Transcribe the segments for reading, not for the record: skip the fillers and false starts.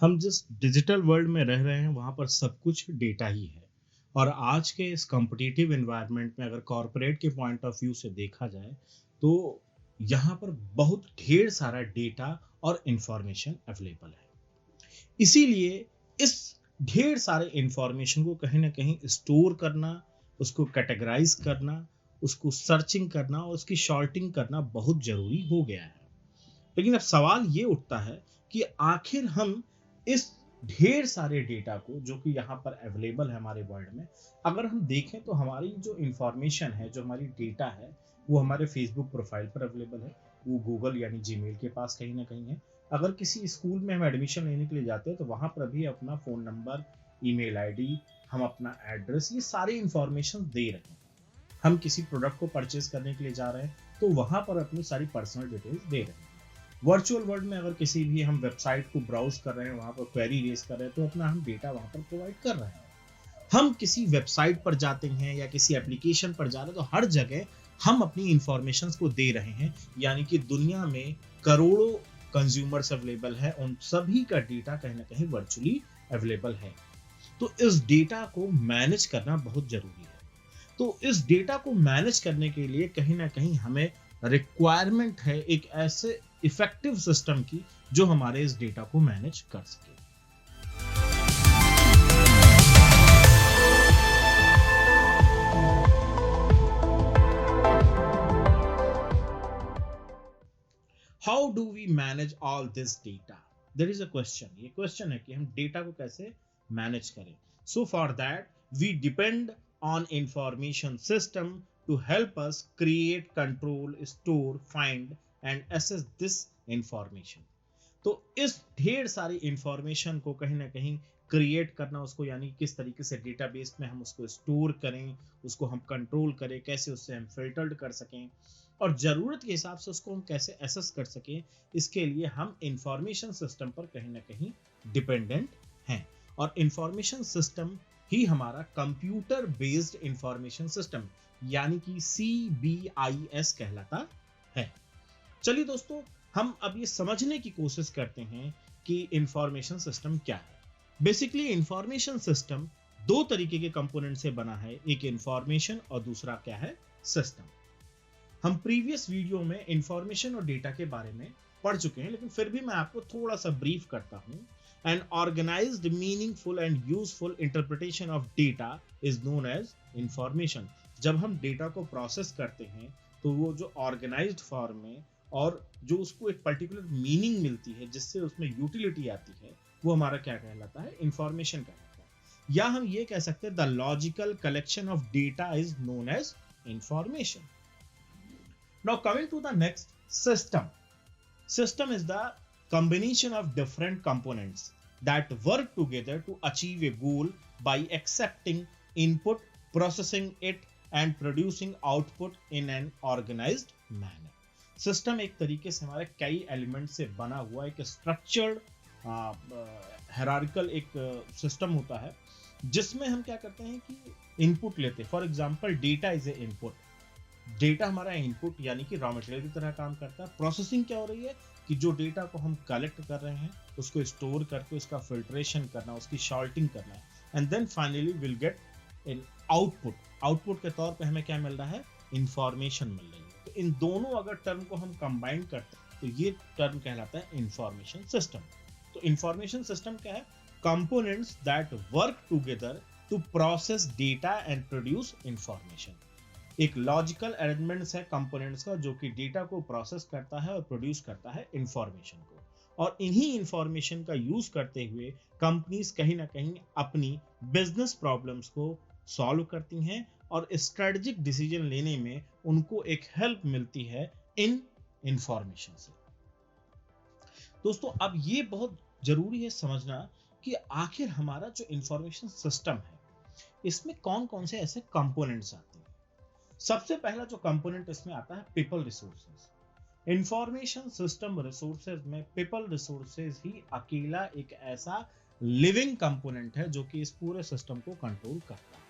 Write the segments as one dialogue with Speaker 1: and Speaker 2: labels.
Speaker 1: हम जिस digital world में रह रहे हैं वहाँ पर सब कुछ डेटा ही है। और आज के इस कॉम्पिटिटिव एनवायरनमेंट में अगर कॉरपोरेट के पॉइंट ऑफ व्यू से देखा जाए तो यहाँ पर बहुत ढेर सारा डेटा और इंफॉर्मेशन अवेलेबल है। इसीलिए इस ढेर सारे इंफॉर्मेशन को कहीं ना कहीं स्टोर करना, उसको कैटेगराइज करना, उसको सर्चिंग करना और उसकी शॉर्टिंग करना बहुत जरूरी हो गया है। लेकिन अब सवाल ये उठता है कि आखिर हम इस ढेर सारे डेटा को जो कि यहाँ पर अवेलेबल है हमारे वर्ल्ड में, अगर हम देखें तो हमारी जो इंफॉर्मेशन है, जो हमारी डेटा है, वो हमारे फेसबुक प्रोफाइल पर अवेलेबल है, वो गूगल यानी जीमेल के पास कहीं ना कहीं है। अगर किसी स्कूल में हम एडमिशन लेने के लिए जाते हैं तो वहाँ पर भी अपना फ़ोन नंबर, ईमेल आईडी, हम अपना एड्रेस, ये सारी इंफॉर्मेशन दे रहे हैं। हम किसी प्रोडक्ट को परचेज करने के लिए जा रहे हैं तो वहाँ पर अपनी सारी पर्सनल डिटेल्स दे रहे हैं। वर्चुअल वर्ल्ड में अगर किसी भी हम वेबसाइट को ब्राउज कर रहे हैं, वहां पर क्वेरी रेज कर रहे हैं, तो अपना हम डेटा वहां पर प्रोवाइड कर रहे हैं। हम किसी वेबसाइट पर जाते हैं या किसी एप्लीकेशन पर जा रहे हैं तो हर जगह हम अपनी इंफॉर्मेशन को दे रहे हैं। यानी कि दुनिया में करोड़ों कंज्यूमर्स अवेलेबल है, उन सभी का डेटा कहीं ना कहीं वर्चुअली अवेलेबल है। तो इस डेटा को मैनेज करना बहुत जरूरी है। तो इस डेटा को मैनेज करने के लिए कहीं ना कहीं हमें रिक्वायरमेंट है एक ऐसे इफेक्टिव सिस्टम की जो हमारे इस डेटा को मैनेज कर सके। How do we manage all this data? There is a question. ये क्वेश्चन है कि हम डेटा को कैसे मैनेज करें। So for that we depend on information system to help us create, control, store, find and assess this information। तो इस ढेर सारी इंफॉर्मेशन को कहीं ना कहीं क्रिएट करना, उसको यानी किस तरीके से डेटाबेस में हम उसको स्टोर करें, उसको हम कंट्रोल करें, कैसे उससे हम फिल्टर्ड कर सकें और ज़रूरत के हिसाब से उसको हम कैसे एसेस कर सकें, इसके लिए हम इंफॉर्मेशन सिस्टम पर कहीं ना कहीं डिपेंडेंट हैं। और इंफॉर्मेशन सिस्टम ही हमारा कंप्यूटर बेस्ड इंफॉर्मेशन सिस्टम यानी कि CBIS कहलाता है। चलिए दोस्तों, हम अब ये समझने की कोशिश करते हैं कि इंफॉर्मेशन सिस्टम क्या है। बेसिकली इंफॉर्मेशन सिस्टम दो तरीके के कंपोनेंट से बना है, एक इंफॉर्मेशन और दूसरा क्या है, सिस्टम। हम प्रीवियस वीडियो में इंफॉर्मेशन और डेटा के बारे में पढ़ चुके हैं, लेकिन फिर भी मैं आपको थोड़ा सा ब्रीफ करता हूं। An organised, meaningful and useful interpretation of data is known as information. जब हम डेटा को प्रोसेस करते हैं तो वो जो ऑर्गेनाइज्ड फॉर्म में और जो उसको एक पर्टिकुलर मीनिंग मिलती है, जिससे उसमें यूटिलिटी आती है, वो हमारा क्या कहलाता है, इंफॉर्मेशन कहलाता है। या हम ये कह सकते हैं the logical collection of data is known as information. Now coming to the next, system. System is the combination of different components that work together to achieve a goal by accepting input, processing it and producing output in an organized manner। System एक तरीके से हमारे कई element से बना हुआ एक structured hierarchical एक सिस्टम होता है, जिसमें हम क्या करते हैं कि इनपुट लेते हैं। For example data is a input. Data हमारा इनपुट यानी कि रॉ मटेरियल की तरह काम करता है। प्रोसेसिंग क्या हो रही है कि जो डेटा को हम कलेक्ट कर रहे हैं उसको स्टोर करके उसका फिल्ट्रेशन करना, उसकी शॉर्टिंग करना है, and then finally will get in output. Output के तौर पे हमें क्या मिल रहा है, इंफॉर्मेशन मिल रही है। तो इन दोनों अगर टर्म को हम कंबाइन करते हैं तो ये टर्म कहलाता है इंफॉर्मेशन सिस्टम। तो इंफॉर्मेशन सिस्टम क्या है, components that work together to process data and produce information. एक लॉजिकल अरेंजमेंट्स है कंपोनेंट्स का जो कि डेटा को प्रोसेस करता है और प्रोड्यूस करता है इंफॉर्मेशन को। और इन्हीं इंफॉर्मेशन का यूज करते हुए कंपनीज कहीं ना कहीं अपनी बिजनेस प्रॉब्लम्स को सॉल्व करती हैं और स्ट्रेटेजिक डिसीजन लेने में उनको एक हेल्प मिलती है इन इंफॉर्मेशन से। दोस्तों, अब ये बहुत जरूरी है समझना कि आखिर हमारा जो इंफॉर्मेशन सिस्टम है इसमें कौन कौन से ऐसे कंपोनेंट्स आते हैं। सबसे पहला जो कंपोनेंट इसमें आता है, people resources. Information system resources में पीपल रिसोर्सेज ही अकेला एक ऐसा लिविंग कंपोनेंट है जो कि इस पूरे सिस्टम को कंट्रोल करता है।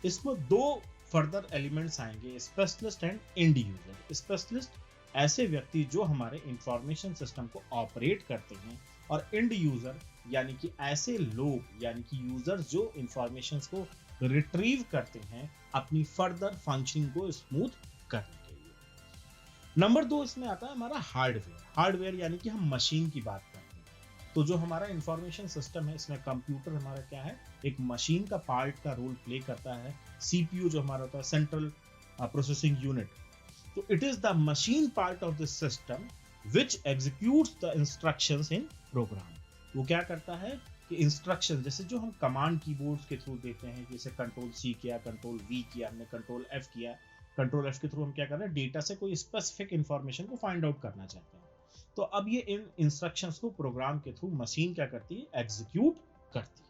Speaker 1: इसमें दो फर्दर एलिमेंट्स आएंगे, specialist and end user. Specialist ऐसे व्यक्ति जो हमारे इंफॉर्मेशन सिस्टम को ऑपरेट करते हैं, और इंड यूजर यानी कि ऐसे लोग यानी कि यूजर्स जो इंफॉर्मेशंस को रिट्रीव करते हैं अपनी फर्दर फंक्शनिंग को स्मूथ करने के लिए। नंबर 2 इसमें आता है हमारा हार्डवेयर। हार्डवेयर यानी कि हम मशीन की बात करते हैं। तो जो हमारा इंफॉर्मेशन सिस्टम है इसमें कंप्यूटर हमारा क्या है, एक मशीन का पार्ट का रोल प्ले करता है। सीपीयू जो हमारा होता है सेंट्रल प्रोसेसिंग यूनिट, तो it is the machine part of this system which executes the instructions in program. वो क्या करता है कि इंस्ट्रक्शन जैसे जो हम कमांड कीबोर्ड्स के थ्रू देते हैं, जैसे कंट्रोल सी किया, कंट्रोल वी किया, हमने कंट्रोल एफ किया, कंट्रोल एफ के थ्रू हम क्या कर रहे हैं, डेटा से कोई स्पेसिफिक इंफॉर्मेशन को फाइंड आउट करना चाहते हैं। तो अब ये इन इंस्ट्रक्शंस को प्रोग्राम के थ्रू मशीन क्या करती है, एग्जीक्यूट करती है।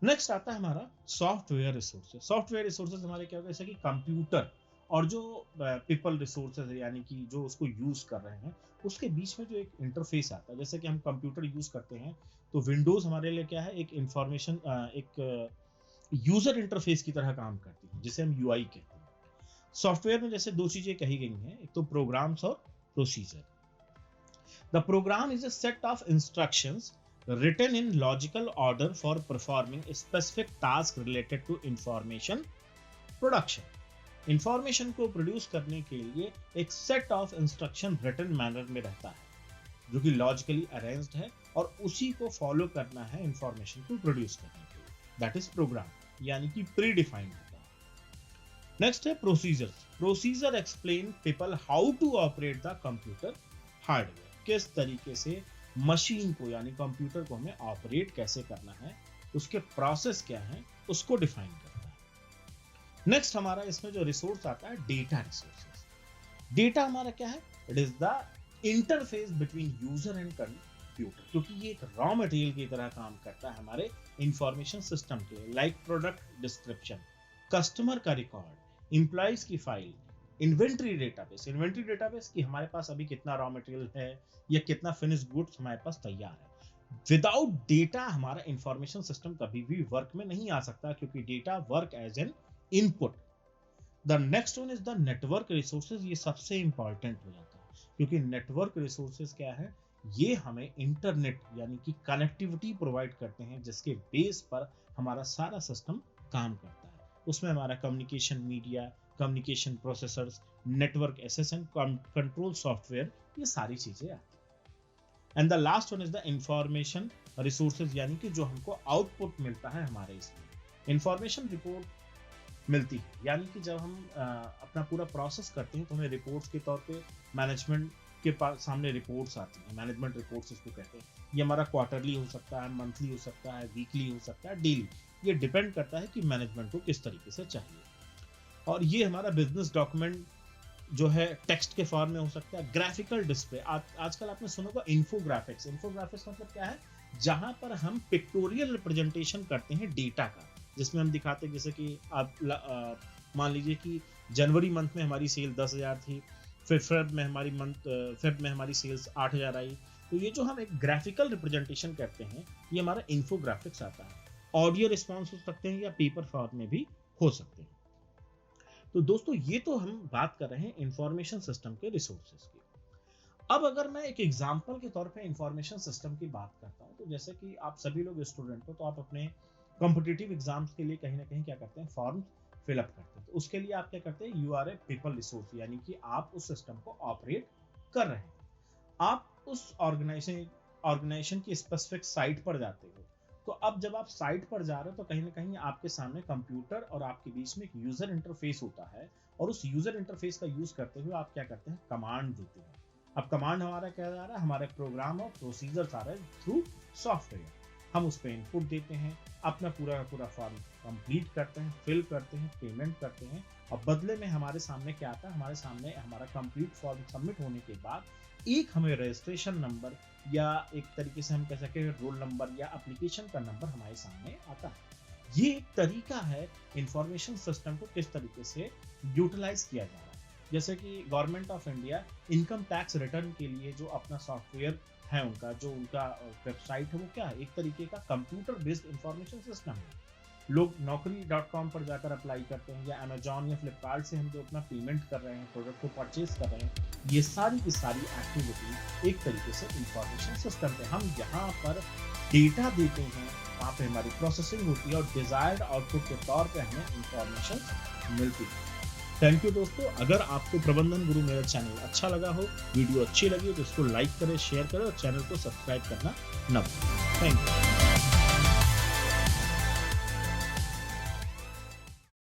Speaker 1: नेक्स्ट आता है हमारा सॉफ्टवेयर रिसोर्सेज। सॉफ्टवेयर रिसोर्सेज हमारे क्या होगा, जैसे कि कंप्यूटर और जो पीपल रिसोर्सेज है यानी कि जो उसको यूज कर रहे हैं, उसके बीच में जो एक इंटरफेस आता है। जैसे कि हम कंप्यूटर यूज करते हैं तो विंडोज हमारे लिए क्या है, एक इंफॉर्मेशन एक यूजर इंटरफेस की तरह काम करती है, जिसे हम यूआई कहते हैं। सॉफ्टवेयर में जैसे दो चीजें कही गई हैं, एक तो प्रोग्राम्स और procedure. The program is a set of instructions written in logical order for performing a specific task related to information production. इंफॉर्मेशन को प्रोड्यूस करने के लिए एक set of instruction written manner में रहता है जो कि लॉजिकली अरेंज्ड है और उसी को फॉलो करना है इंफॉर्मेशन को प्रोड्यूस करने के लिए, दैट इज प्रोग्राम, यानी कि प्री डिफाइंड होता है। नेक्स्ट है procedure. Procedure explain people how to operate the computer hardware, किस तरीके से मशीन को यानी कंप्यूटर को हमें ऑपरेट कैसे करना है, उसके प्रोसेस क्या है, उसको डिफाइन करता है। नेक्स्ट हमारा इसमें जो रिसोर्स आता है, डेटा रिसोर्सेज। डेटा हमारा क्या है, it is the interface between user and computer, क्योंकि ये एक रॉ मटेरियल की तरह काम करता है हमारे इंफॉर्मेशन सिस्टम के, लाइक प्रोडक्ट डिस्क्रिप्शन, कस्टमर का रिकॉर्ड, एम्प्लॉइज की file, inventory database. Inventory database कि हमारे पास अभी कितना रॉ मटेरियल है या कितना फिनिश गुड्स हमारे पास तैयार है। विदाउट डेटा हमारा इंफॉर्मेशन सिस्टम कभी भी वर्क में नहीं आ सकता, क्योंकि data work as an input. The next one is the network resources. ये सबसे इंपॉर्टेंट हो जाता है, क्योंकि नेटवर्क रिसोर्सेज क्या है, ये हमें इंटरनेट यानी कि कनेक्टिविटी प्रोवाइड करते हैं, जिसके बेस पर हमारा सारा सिस्टम काम करता है। उसमें हमारा communication media, communication processors, network एसेसन, कंट्रोल सॉफ्टवेयर, ये सारी चीजें आती हैं। And the last one is the information resources, यानी कि जो हमको आउटपुट मिलता है हमारे इसमें इंफॉर्मेशन रिपोर्ट मिलती है, यानी कि जब हम अपना पूरा प्रोसेस करते हैं तो हमें रिपोर्ट्स के तौर पे मैनेजमेंट के सामने रिपोर्ट्स आती हैं, मैनेजमेंट रिपोर्ट्स इसको कहते हैं। ये हमारा क्वार्टरली हो सकता है, मंथली हो सकता है, वीकली हो सकता है, डेली, ये डिपेंड करता है कि मैनेजमेंट को किस तरीके से चाहिए। और ये हमारा बिजनेस डॉक्यूमेंट जो है टेक्स्ट के फॉर्म में हो सकता है, ग्राफिकल डिस्प्ले। आजकल आपने सुना होगा इन्फोग्राफिक्स। इन्फोग्राफिक्स मतलब क्या है, जहां पर हम पिक्टोरियल रिप्रेजेंटेशन करते हैं डेटा का, जिसमें हम दिखाते हैं जैसे कि आप मान लीजिए कि जनवरी मंथ में हमारी सेल 10,000 थी, फिर फेब में हमारी सेल्स 8,000 आई। तो ये जो हम एक ग्राफिकल रिप्रेजेंटेशन करते हैं, ये हमारा इन्फोग्राफिक्स आता है। ऑडियो रिस्पॉन्स हो सकते हैं या पेपर फॉर्म में भी हो सकते हैं। तो दोस्तों ये तो हम बात कर रहे हैं इंफॉर्मेशन सिस्टम के रिसोर्सेज की। अब अगर मैं एक एग्जांपल के तौर पे इंफॉर्मेशन सिस्टम की बात करता हूं, तो जैसे कि आप सभी लोग स्टूडेंट हो, तो आप अपने कॉम्पिटिटिव एग्जाम्स के लिए कहीं ना कहीं क्या करते हैं, फॉर्म फिलअप करते हैं। तो उसके लिए आप क्या करते हैं, you are a people resource, यानी कि आप उस सिस्टम को ऑपरेट कर रहे हैं। आप उस ऑर्गेनाइजेशन की स्पेसिफिक साइट पर जाते हो। तो अब जब आप साइट पर जा रहे हो तो कहीं ना कहीं आपके सामने कंप्यूटर और आपके बीच में एक यूजर इंटरफेस होता है, और उस यूजर इंटरफेस का यूज करते हुए आप क्या करते हैं, कमांड देते हैं। अब कमांड हमारा क्या जा रहा है, हमारे प्रोग्राम और प्रोसीजर्स आ रहे हैं थ्रू सॉफ्टवेयर। हम उस पर इनपुट देते हैं, अपना पूरा फॉर्म कंप्लीट करते हैं, फिल करते हैं, पेमेंट करते हैं, और बदले में हमारे सामने क्या आता है, हमारे सामने हमारा कंप्लीट फॉर्म सबमिट होने के बाद एक हमें रजिस्ट्रेशन नंबर या एक तरीके से हम कह सकें रोल नंबर या एप्लीकेशन का नंबर हमारे सामने आता है। ये एक तरीका है इंफॉर्मेशन सिस्टम को किस तरीके से यूटिलाइज किया जा रहा है। जैसे कि government of India income tax return के लिए जो अपना सॉफ्टवेयर है, उनका वेबसाइट है, वो क्या है, एक तरीके का कंप्यूटर बेस्ड इंफॉर्मेशन सिस्टम है। लोग naukri.com पर जाकर अप्लाई करते हैं, या अमेजॉन या फ्लिपकार्ट से हम जो अपना पेमेंट कर रहे हैं, प्रोडक्ट को परचेज कर रहे हैं, ये सारी की सारी एक्टिविटी एक तरीके से इंफॉर्मेशन सिस्टम पे हम यहाँ पर डेटा देते हैं वहाँ पे हमारी प्रोसेसिंग होती है और डिजायर्ड आउटपुट के तौर पे हमें इंफॉर्मेशन मिलती है। थैंक यू दोस्तों। अगर आपको प्रबंधन गुरु मेरा चैनल अच्छा लगा हो, वीडियो अच्छी लगी तो इसको लाइक करें, शेयर करें और चैनल को सब्सक्राइब करना न भूलें। Thank you.